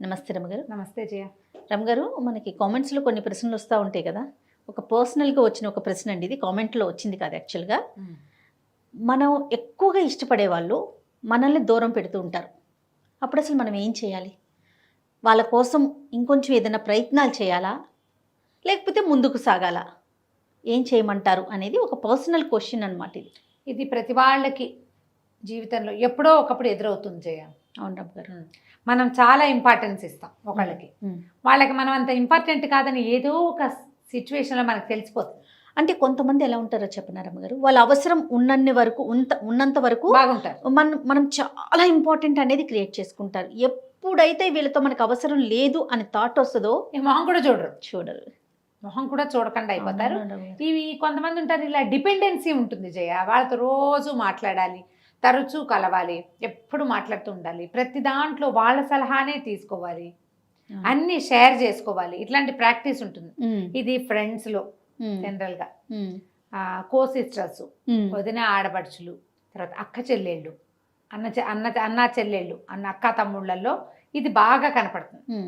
నమస్తే రమగారు. నమస్తే జయ. రమగారు, మనకి కామెంట్స్లో కొన్ని ప్రశ్నలు వస్తూ ఉంటాయి కదా. ఒక పర్సనల్గా వచ్చిన ఒక ప్రశ్న అండి, ఇది కామెంట్లో వచ్చింది కాదు యాక్చువల్గా. మనం ఎక్కువగా ఇష్టపడే వాళ్ళు మనల్ని దూరం పెడుతూ ఉంటారు. అప్పుడు అసలు మనం ఏం చేయాలి? వాళ్ళ కోసం ఇంకొంచెం ఏదైనా ప్రయత్నాలు చేయాలా, లేకపోతే ముందుకు సాగాలా? ఏం చేయమంటారు అనేది ఒక పర్సనల్ క్వశ్చన్ అనమాట. ఇది ప్రతి వాళ్ళకి జీవితంలో ఎప్పుడో ఒకప్పుడు ఎదురవుతుంది జయ. అవును రమగారు. మనం చాలా ఇంపార్టెన్స్ ఇస్తాం ఒకళ్ళకి, వాళ్ళకి మనం అంత ఇంపార్టెంట్ కాదని ఏదో ఒక సిచ్యువేషన్లో మనకు తెలిసిపోతుంది. అంటే కొంతమంది ఎలా ఉంటారో చెప్పినారమ్మ గారు, వాళ్ళ అవసరం ఉన్నంత వరకు బాగుంటారు. మనం చాలా ఇంపార్టెంట్ అనేది క్రియేట్ చేసుకుంటారు. ఎప్పుడైతే వీళ్ళతో మనకు అవసరం లేదు అని థాట్ వస్తుందో మొహం కూడా చూడరు, మొహం కూడా చూడకుండా అయిపోతారు. ఇవి కొంతమంది ఉంటారు, ఇలా డిపెండెన్సీ ఉంటుంది జయ. వాళ్ళతో రోజు మాట్లాడాలి, తరచూ కలవాలి, ఎప్పుడు మాట్లాడుతూ ఉండాలి, ప్రతి దాంట్లో వాళ్ళ సలహానే తీసుకోవాలి, అన్ని షేర్ చేసుకోవాలి. ఇట్లాంటి ప్రాక్టీస్ ఉంటుంది. ఇది ఫ్రెండ్స్లో జనరల్గా, కో సిస్టర్స్, వదిన ఆడపడుచులు, తర్వాత అక్క చెల్లెళ్ళు, అన్న చెల్లెళ్ళు, అక్క తమ్ముళ్ళల్లో ఇది బాగా కనపడుతుంది.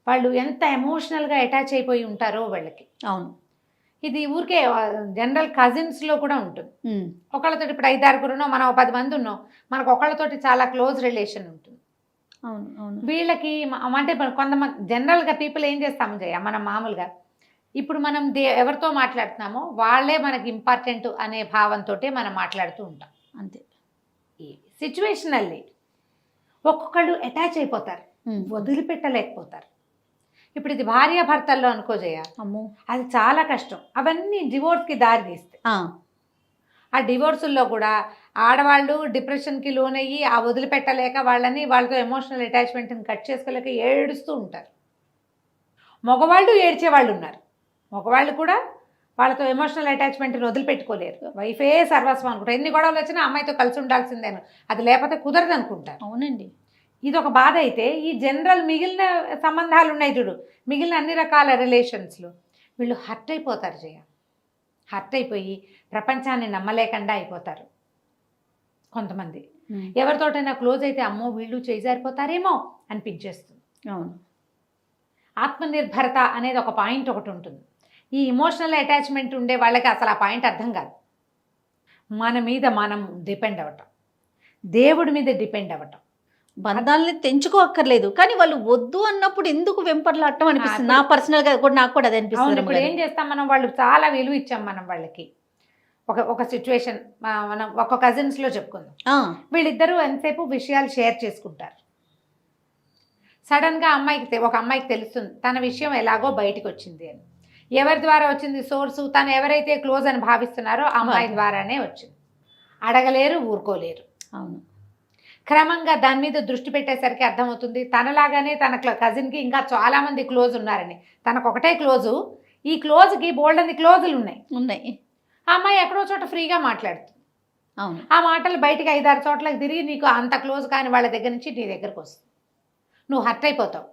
వాళ్ళు ఎంత ఎమోషనల్గా అటాచ్ అయిపోయి ఉంటారో వాళ్ళకి. అవును, ఇది ఊరికే జనరల్ కజిన్స్లో కూడా ఉంటుంది. ఒకళ్ళతోటి ఇప్పుడు 5-6 ఉన్నాం, మనం 10 మంది ఉన్నాం, మనకు ఒకళ్ళతోటి చాలా క్లోజ్ రిలేషన్ ఉంటుంది. అవును అవును. వీళ్ళకి అంటే కొంతమంది జనరల్గా పీపుల్ ఏం చేస్తాము జయ, మనం మామూలుగా ఇప్పుడు మనం ఎవరితో మాట్లాడుతున్నామో వాళ్ళే మనకి ఇంపార్టెంట్ అనే భావంతో మనం మాట్లాడుతూ ఉంటాం. అంతే. ఈ సిచ్యువేషనల్లీ ఒక్కొక్కళ్ళు అటాచ్ అయిపోతారు, వదిలిపెట్టలేకపోతారు. ఇప్పుడు ఇది భార్యాభర్తల్లో అనుకో జయ, అమ్మో అది చాలా కష్టం. అవన్నీ డివోర్స్కి దారి తీస్తాయి. ఆ డివోర్సుల్లో కూడా ఆడవాళ్ళు డిప్రెషన్కి లోనయ్యి ఆ వదిలిపెట్టలేక వాళ్ళతో ఎమోషనల్ అటాచ్మెంట్ని కట్ చేసుకోలేక ఏడుస్తూ ఉంటారు. మగవాళ్ళు ఏడ్చేవాళ్ళు ఉన్నారు. మగవాళ్ళు కూడా వాళ్ళతో ఎమోషనల్ అటాచ్మెంట్ని వదిలిపెట్టుకోలేరు. వైఫే సర్వస్వం అనుకుంటారు. ఎన్ని గొడవలు వచ్చినా అమ్మాయితో కలిసి ఉండాల్సిందేను, అది లేకపోతే కుదరదు అనుకుంటారు. అవునండి. ఇది ఒక బాధ. అయితే ఈ జనరల్ మిగిలిన సంబంధాలు ఉన్నాయి చూడు, మిగిలిన అన్ని రకాల రిలేషన్స్లో వీళ్ళు హర్ట్ అయిపోతారు జయ. హర్ట్ అయిపోయి ప్రపంచాన్ని నమ్మలేకుండా అయిపోతారు. కొంతమంది ఎవరితోటైనా క్లోజ్ అయితే అమ్మో వీళ్ళు చేజారిపోతారేమో అనిపించేస్తుంది. అవును. ఆత్మనిర్భరత అనేది ఒక పాయింట్ ఒకటి ఉంటుంది. ఈ ఎమోషనల్ అటాచ్మెంట్ ఉండే వాళ్ళకి అసలు ఆ పాయింట్ అర్థం కాదు. మన మీద మనం డిపెండ్ అవ్వటం, దేవుడి మీద డిపెండ్ అవ్వటం. బంధాలని తెంచుకోక్కర్లేదు, కానీ వాళ్ళు వద్దు అన్నప్పుడు ఎందుకు వెంపర్లాడటం అనిపిస్తుంది. నా పర్సనల్గా కూడా నాకు కూడా అది అనిపిస్తుంది. ఇప్పుడు ఏం చేస్తాం మనం, వాళ్ళు చాలా విలువ ఇచ్చాం మనం వాళ్ళకి. ఒక సిచ్యువేషన్ మనం ఒక కజిన్స్లో చెప్పుకుందాం. వీళ్ళిద్దరూ ఎంతసేపు విషయాలు షేర్ చేసుకుంటారు. సడన్గా ఒక అమ్మాయికి తెలుస్తుంది తన విషయం ఎలాగో బయటికి వచ్చింది అని. ఎవరి ద్వారా వచ్చింది సోర్సు? తను ఎవరైతే క్లోజ్ అని భావిస్తున్నారో ఆ అమ్మాయి ద్వారానే వచ్చింది. అడగలేరు, ఊరుకోలేరు. అవును. క్రమంగా దాని మీద దృష్టి పెట్టేసరికి అర్థమవుతుంది తనలాగానే తన కజిన్కి ఇంకా చాలామంది క్లోజ్ ఉన్నారని. తనకు ఒకటే క్లోజు, ఈ క్లోజ్కి బోల్డన్ని క్లోజులు ఉన్నాయి. ఆ అమ్మాయి ఎక్కడో చోట ఫ్రీగా మాట్లాడుతుంది. అవును. ఆ మాటలు బయటికి 5-6 చోట్లకి తిరిగి నీకు అంత క్లోజ్ కాని వాళ్ళ దగ్గర నుంచి నీ దగ్గరకు వస్తుంది. నువ్వు హర్ట్ అయిపోతావు.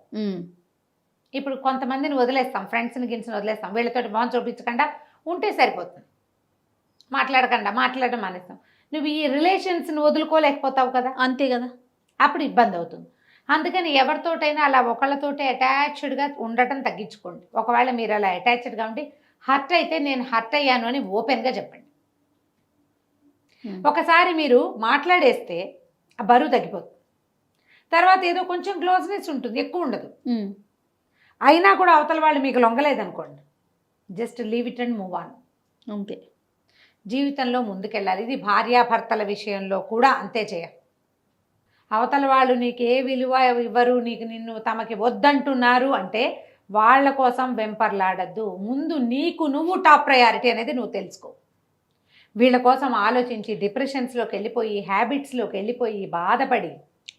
ఇప్పుడు కొంతమందిని వదిలేస్తాం, ఫ్రెండ్స్ని గిన్స్ని వదిలేస్తాం. వీళ్ళతోటి మొహం చూపించకుండా ఉంటే సరిపోతుంది, మాట్లాడడం మానేస్తాం. నువ్వు ఈ రిలేషన్స్ని వదులుకోలేకపోతావు కదా. అంతే కదా, అప్పుడు ఇబ్బంది అవుతుంది. అందుకని ఎవరితోటైనా అలా ఒకళ్ళతోటే అటాచ్డ్గా ఉండటం తగ్గించుకోండి. ఒకవేళ మీరు అలా అటాచ్డ్గా ఉండి హర్ట్ అయితే నేను హర్ట్ అయ్యాను అని ఓపెన్గా చెప్పండి. ఒకసారి మీరు మాట్లాడేస్తే ఆ బరువు తగ్గిపోతుంది. తర్వాత ఏదో కొంచెం క్లోజ్నెస్ ఉంటుంది, ఎక్కువ ఉండదు. అయినా కూడా అవతల వాళ్ళు మీకు లొంగలేదనుకోండి, just leave it and move on. అంతే. జీవితంలో ముందుకెళ్ళాలి. ఇది భార్యాభర్తల విషయంలో కూడా అంతే చేయ. అవతల వాళ్ళు నీకు ఏ విలువ ఇవ్వరు, నిన్ను తమకి వద్దంటున్నారు అంటే వాళ్ళ కోసం వెంపర్లాడద్దు. ముందు నీకు నువ్వు టాప్ ప్రయారిటీ అనేది నువ్వు తెలుసుకో. వీళ్ళ కోసం ఆలోచించి డిప్రెషన్స్లోకి వెళ్ళిపోయి, హ్యాబిట్స్లోకి వెళ్ళిపోయి బాధపడి,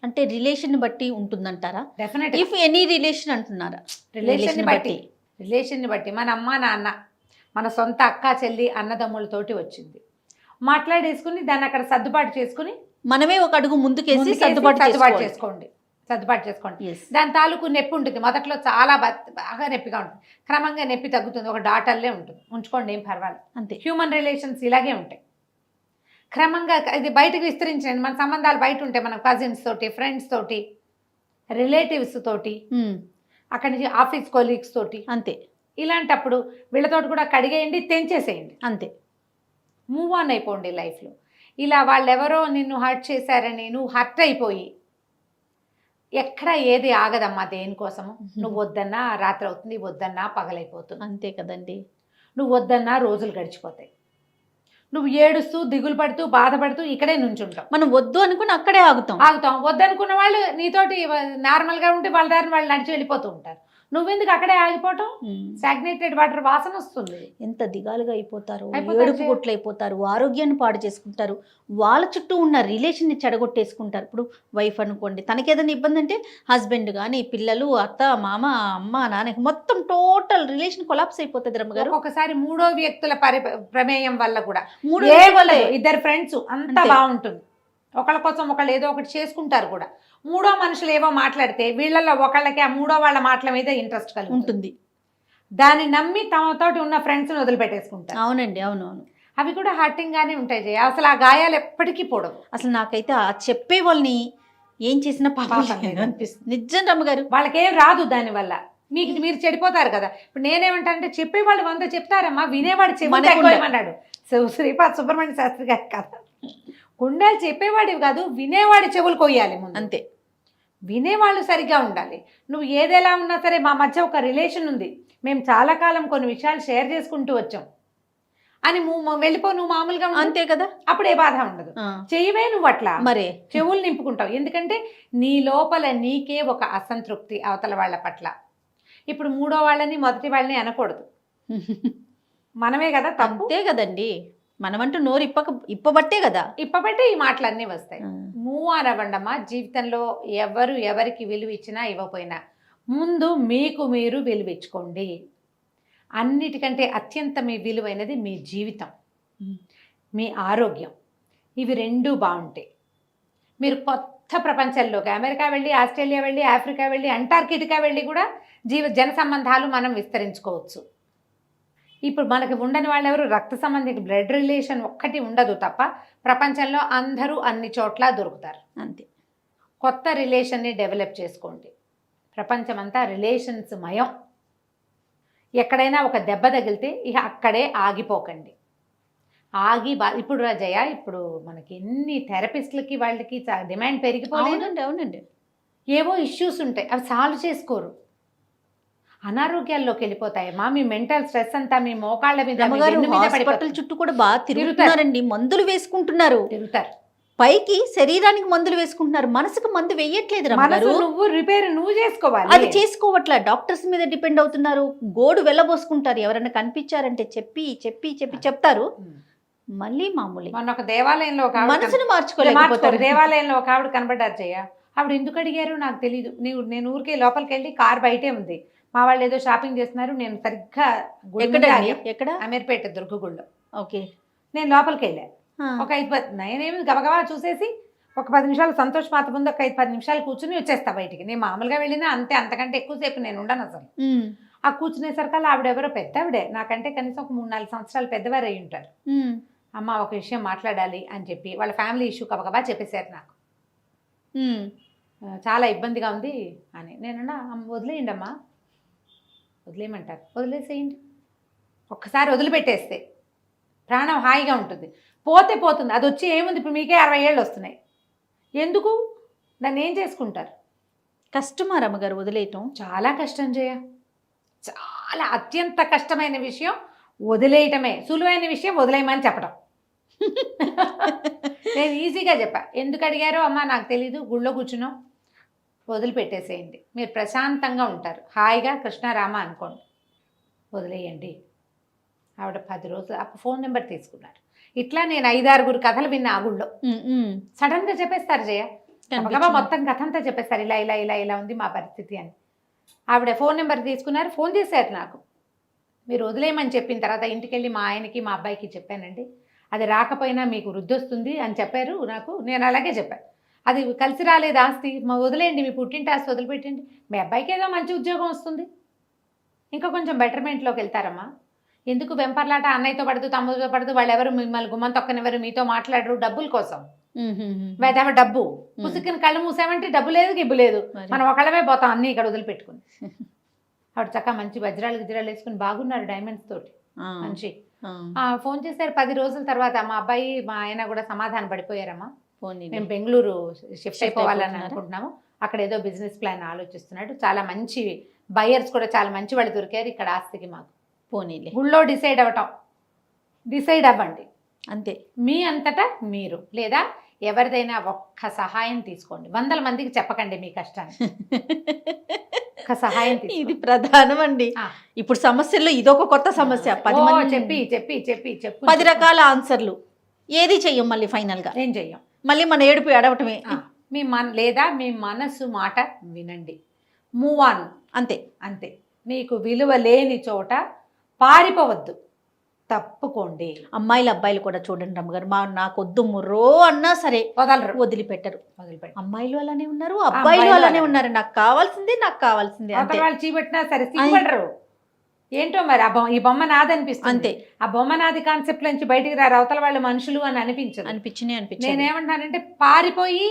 అంటే రిలేషన్ బట్టి ఉంటుందంటారా? డెఫినెట్. ఇఫ్ ఎనీ రిలేషన్ అంటున్నారా? రిలేషన్ని బట్టి మన అమ్మ నాన్న, మన సొంత అక్క చెల్లి అన్నదమ్ములతోటి వచ్చింది, మాట్లాడేసుకుని దాన్ని అక్కడ సర్దుబాటు చేసుకుని మనమే ఒక అడుగు ముందుకేసి సర్దుబాటు చేసుకోండి. దాని తాలూకు నొప్పి ఉంటుంది. మొదట్లో చాలా బాగా నొప్పిగా ఉంటుంది, క్రమంగా నొప్పి తగ్గుతుంది, ఒక డాటర్లే ఉంటుంది, ఉంచుకోండి, ఏం పర్వాలేదు. అంతే. హ్యూమన్ రిలేషన్స్ ఇలాగే ఉంటాయి. క్రమంగా ఇది బయటకు విస్తరించండి. మన సంబంధాలు బయట ఉంటాయి, మన కజిన్స్ తోటి, ఫ్రెండ్స్ తోటి, రిలేటివ్స్ తోటి, ఉమ్, అక్కడి నుంచి ఆఫీస్ కొలీగ్స్ తోటి, అంతే ఇలాంటప్పుడు వీళ్ళతోటి కూడా కడిగేయండి, తెంచేసేయండి, అంతే. మూవ్ ఆన్ అయిపోండి లైఫ్లో. ఇలా వాళ్ళెవరో నిన్ను హర్ట్ చేశారని నువ్వు హర్ట్ అయిపోయి ఎక్కడ ఏది ఆగదమ్మా దేనికోసము. నువ్వు వద్దన్నా రాత్రి అవుతుంది, వద్దన్నా పగలైపోతుంది, అంతే కదండి. నువ్వు వద్దన్నా రోజులు గడిచిపోతాయి. నువ్వు ఏడుస్తూ దిగులు పడుతూ బాధపడుతూ ఇక్కడే నుంచుంటావు. మనం వద్దు అనుకుని అక్కడే ఆగుతాం. వద్దనుకున్న వాళ్ళు నీతోటి నార్మల్గా ఉంటే వాళ్ళ దారిని వాళ్ళు నడిచి వెళ్ళిపోతూ ఉంటారు. నువ్వెందుకు అక్కడే ఆగిపోవటం? స్టాగ్నేటెడ్ వాటర్ వాసన వస్తుంది. ఎంత దిగాలుగా అయిపోతారు, ఏడుపు గుట్లు అయిపోతారు, ఆరోగ్యాన్ని పాడు చేసుకుంటారు, వాళ్ళ చుట్టూ ఉన్న రిలేషన్ని చెడగొట్టేసుకుంటారు. ఇప్పుడు వైఫ్ అనుకోండి, తనకి ఏదైనా ఇబ్బంది అంటే హస్బెండ్ కానీ పిల్లలు, అత్త మామ, అమ్మ నాన్న, మొత్తం టోటల్ రిలేషన్ కొలాప్స్ అయిపోతుంది రమ్మగారు. ఒకసారి మూడో వ్యక్తుల ప్రమేయం వల్ల కూడా, ఇద్దరు ఫ్రెండ్స్ అంతా బాగుంటుంది, ఒకళ్ళ కోసం ఒకళ్ళు ఏదో ఒకటి చేసుకుంటారు కూడా. మూడో మనుషులు ఏవో మాట్లాడితే వీళ్ళల్లో ఒకళ్ళకి ఆ మూడో వాళ్ళ మాటల మీద ఇంట్రెస్ట్ కలిగి ఉంటుంది. దాన్ని నమ్మి తమతోటి ఉన్న ఫ్రెండ్స్ని వదిలిపెట్టేసుకుంటారు. అవునండి, అవునవును. అవి కూడా హర్టింగ్ గానే ఉంటాయి జయ. అసలు ఆ గాయాలు ఎప్పటికీ పోడవు. అసలు నాకైతే ఆ చెప్పే వాళ్ళని ఏం చేసినా పాపం అనిపిస్తుంది. నిజం రమ్మగారు, వాళ్ళకేం రాదు దానివల్ల. మీరు చెడిపోతారు కదా. ఇప్పుడు నేనేమంటానంటే చెప్పేవాళ్ళు 100 చెప్తారమ్మా, వినేవాడు చెప్పమన్నాడు శ్రీపాద్ సుబ్రహ్మణ్య శాస్త్రి గారి కదా. గుండెలు చెప్పేవాడివి కాదు, వినేవాడి చెవులు కొయ్యాలి ముందు. అంతే, వినేవాళ్ళు సరిగ్గా ఉండాలి. నువ్వు ఏదెలా ఉన్నా సరే, మా మధ్య ఒక రిలేషన్ ఉంది, మేము చాలా కాలం కొన్ని విషయాలు షేర్ చేసుకుంటూ వచ్చాం అని వెళ్ళిపో, నువ్వు మామూలుగా అంతే కదా, అప్పుడు ఏ బాధ ఉండదు. చెయ్యవే నువ్వు అట్లా మరే చెవులు నింపుకుంటావు. ఎందుకంటే నీ లోపల నీకే ఒక అసంతృప్తి అవతల వాళ్ళ పట్ల. ఇప్పుడు మూడో వాళ్ళని మొదటి వాళ్ళని అనకూడదు, మనమే కదా తప్పు. అంతే కదండి, మనమంటూ నోరు ఇప్పబట్టే కదా, ఇప్పబట్టే ఈ మాటలన్నీ వస్తాయి. మూవ్ ఆన్ అవ్వండమ్మా. జీవితంలో ఎవరికి విలువ ఇచ్చినా ఇవ్వపోయినా ముందు మీకు మీరు విలువ ఇచ్చుకోండి. అన్నిటికంటే అత్యంత మీ విలువైనది మీ జీవితం, మీ ఆరోగ్యం. ఇవి రెండూ బాగుంటాయి. మీరు కొత్త ప్రపంచంలోకి అమెరికా వెళ్ళి, ఆస్ట్రేలియా వెళ్ళి, ఆఫ్రికా వెళ్ళి, అంటార్కిటికా వెళ్ళి కూడా జన సంబంధాలు మనం విస్తరించుకోవచ్చు. ఇప్పుడు మనకి ఉండని వాళ్ళు ఎవరు? రక్త సంబంధిక బ్లడ్ రిలేషన్ ఒక్కటి ఉండదు తప్ప ప్రపంచంలో అందరూ అన్ని చోట్ల దొరుకుతారు. అంతే. కొత్త రిలేషన్ని డెవలప్ చేసుకోండి. ప్రపంచం అంతా రిలేషన్స్ మయం. ఎక్కడైనా ఒక దెబ్బ తగిలితే ఇక అక్కడే ఆగిపోకండి. ఇప్పుడు రాజయ్య, ఇప్పుడు మనకి ఎన్ని థెరపిస్టులకి వాళ్ళకి డిమాండ్ పెరిగిపోలేదు. అవునండి, ఏవో ఇష్యూస్ ఉంటాయి, అవి సాల్వ్ చేసుకోరు, అనారోగ్యాల్లోకి వెళ్ళిపోతాయమ్మా. మీ మెంటల్ స్ట్రెస్ అంతా మీ మోకాళ్ళ మీద, హాస్పిటల్ చుట్టూ కూడా బాగా తిరుగుతారండి, మందులు వేసుకుంటున్నారు, తిరుగుతారు. పైకి శరీరానికి మందులు వేసుకుంటున్నారు, మనసుకు మందు వేయట్లేదు. నువ్వు రిపేర్ నువ్వు చేసుకోవాలి, అది చేసుకోవట్లా. డాక్టర్స్ మీద డిపెండ్ అవుతున్నారు, గోడు వెళ్ళబోసుకుంటారు. ఎవరైనా కనిపించారంటే చెప్తారు, మళ్ళీ మామూలు. మొన్న ఒక దేవాలయంలో మనసును మార్చుకోలేకపోతారు. దేవాలయంలో ఒక ఆవిడ కనబడ్డారు జయ. ఆవిడ ఎందుకు అడిగారు నాకు తెలీదు. నేను ఊరికే లోపలికి వెళ్ళి కార్ బయటే ఉంది, మా వాళ్ళు ఏదో షాపింగ్ చేస్తున్నారు, నేను సరిగ్గా ఎక్కడ అమీర్పేట దుర్గగుళ్ళో. ఓకే, నేను లోపలికి వెళ్ళాను. ఒక 5-10 నేనేమి గబగబా చూసేసి ఒక 10 నిమిషాలు సంతోష్ మాత ముందు ఒక 5-10 నిమిషాలు కూర్చుని వచ్చేస్తా బయటికి. నేను మామూలుగా వెళ్ళినా అంతే, అంతకంటే ఎక్కువసేపు నేను ఉండను అసలు. ఆ కూర్చునేసరికల్లా ఆవిడెవరో పెద్దవిడే, నాకంటే కనీసం ఒక 3-4 సంవత్సరాలు పెద్దవారు అయి ఉంటారు. అమ్మ ఒక విషయం మాట్లాడాలి అని చెప్పి వాళ్ళ ఫ్యామిలీ ఇష్యూ గబగబా చెప్పేశారు నాకు. చాలా ఇబ్బందిగా ఉంది అని. నేనన్నా వదిలేయండి అమ్మా, వదిలేయమంటారు, వదిలేసేయండి. ఒక్కసారి వదిలిపెట్టేస్తే ప్రాణం హాయిగా ఉంటుంది. పోతే పోతుంది, అది వచ్చి ఏముంది. ఇప్పుడు మీకే 60 ఏళ్ళు వస్తున్నాయి, ఎందుకు? దాన్ని ఏం చేసుకుంటారు? కష్టమా రమ్మగారు వదిలేయటం? చాలా కష్టం జయ, చాలా అత్యంత కష్టమైన విషయం వదిలేయటమే. సులువైన విషయం వదిలేయమని చెప్పడం. నేను ఈజీగా చెప్పా. ఎందుకు అడిగారో అమ్మ నాకు తెలీదు, గుళ్ళో కూర్చున్నాం, వదిలిపెట్టేసేయండి, మీరు ప్రశాంతంగా ఉంటారు, హాయిగా కృష్ణారామ అనుకోండి, వదిలేయండి. ఆవిడ 10 రోజులు ఫోన్ నెంబర్ తీసుకున్నారు. ఇట్లా నేను 5-6 కథలు విన్నా ఆ గుళ్ళో. సడన్గా చెప్పేస్తారు జయ, మొత్తం కథ అంతా చెప్పేస్తారు, ఇలా ఇలా ఇలా ఇలా ఉంది మా పరిస్థితి అని. ఆవిడ ఫోన్ నెంబర్ తీసుకున్నారు, ఫోన్ చేశారు నాకు. మీరు వదిలేయమని చెప్పిన తర్వాత ఇంటికి వెళ్ళి మా ఆయనకి మా అబ్బాయికి చెప్పానండి, అది రాకపోయినా మీకు వృద్ధి వస్తుంది అని చెప్పారు నాకు. నేను అలాగే చెప్పాను, అది కలిసి రాలేదు ఆస్తి, మా వదిలేయండి, మీ పుట్టింటి ఆస్తి వదిలిపెట్టండి, మీ అబ్బాయికి ఏదో మంచి ఉద్యోగం వస్తుంది, ఇంకా కొంచెం బెటర్మెంట్లోకి వెళ్తారమ్మా. ఎందుకు వెంపర్లాట? అన్నయ్యతో పడదు, తమ్ముడితో పడదు, వాళ్ళు ఎవరు మిమ్మల్ని గుమ్మం తొక్కనివ్వరు, మీతో మాట్లాడరు, డబ్బుల కోసం. వేదేమో డబ్బు పుసుకుని కళ్ళు మూసామంటే డబ్బు లేదు గిబ్బు లేదు, మరి. మనం ఒకళ్ళమే పోతాం అన్ని ఇక్కడ వదిలిపెట్టుకుని. ఆవిడ చక్కగా మంచి వజ్రాలు గిజ్రాలు వేసుకుని బాగున్నారు డైమండ్స్ తోటి మంచి. ఫోన్ చేశారు 10 రోజుల తర్వాత, మా అబ్బాయి మా ఆయన కూడా సమాధానం పడిపోయారమ్మా, మేము బెంగళూరు షిఫ్ట్ అయిపోవాలని అనుకుంటున్నాము, అక్కడ ఏదో బిజినెస్ ప్లాన్ ఆలోచిస్తున్నాడు, చాలా మంచి బయర్స్ కూడా చాలా మంచి వాళ్ళు దొరికారు ఇక్కడ ఆస్తికి మాకు. పోనీలే, గుళ్ళో డిసైడ్ అవ్వండి అంతే. మీ అంతటా మీరు, లేదా ఎవరిదైనా ఒక్క సహాయం తీసుకోండి, 100 మందికి చెప్పకండి మీ కష్టాన్ని, ఒక్క సహాయం తీసుకోండి. ఇది ప్రధానం అండి. ఇప్పుడు సమస్యల్లో ఇదొక కొత్త సమస్య. 10 మంది చెప్పి 10 రకాల ఆన్సర్లు, ఏది చెయ్యం మళ్ళీ ఫైనల్ గా, ఏం చెయ్యం, మళ్ళీ మన ఏడుపు ఏడవటమే. లేదా మీ మనసు మాట వినండి, మూవ్ ఆన్, అంతే. మీకు విలువ లేని చోట పారిపోవద్దు, తప్పుకోండి. అమ్మాయిలు అబ్బాయిలు కూడా చూడండి రమ్మగారు, నాకు వద్దు ముర్రో అన్నా సరే వదిలిపెట్టరు. అమ్మాయిలు అలానే ఉన్నారు, అబ్బాయిలు అలానే ఉన్నారు, నాకు కావాల్సిందే వాళ్ళు చీపెట్టినా సరే సిగ్గుపడరు. ఏంటో మరి ఈ బొమ్మ నాదనిపిస్తుంది, అంతే. ఆ బొమ్మ నాది కాన్సెప్ట్ నుంచి బయటికి రారు, అవతల వాళ్ళు మనుషులు అని అనిపించింది. నేనేమంటానంటే పారిపోయి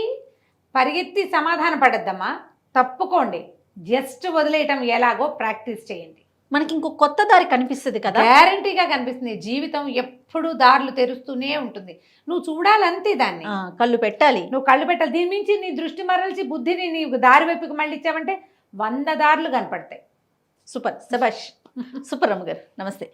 పరిగెత్తి సమాధాన పడద్దమ్మా, తప్పుకోండి, జస్ట్ వదిలేయటం ఎలాగో ప్రాక్టీస్ చేయండి. మనకి ఇంకో కొత్త దారి కనిపిస్తుంది కదా, గ్యారంటీగా కనిపిస్తుంది. జీవితం ఎప్పుడు దారులు తెరుస్తూనే ఉంటుంది, నువ్వు చూడాలంతే దాన్ని, కళ్ళు పెట్టాలి, దీని మించి నీ దృష్టి మరల్చి బుద్ధిని నీ దారి వైపుకి మళ్ళీ ఇచ్చావంటే 100 దారులు కనపడతాయి. సూపర్, శభాష్, సూపర్ రమ్మగారు. నమస్తే.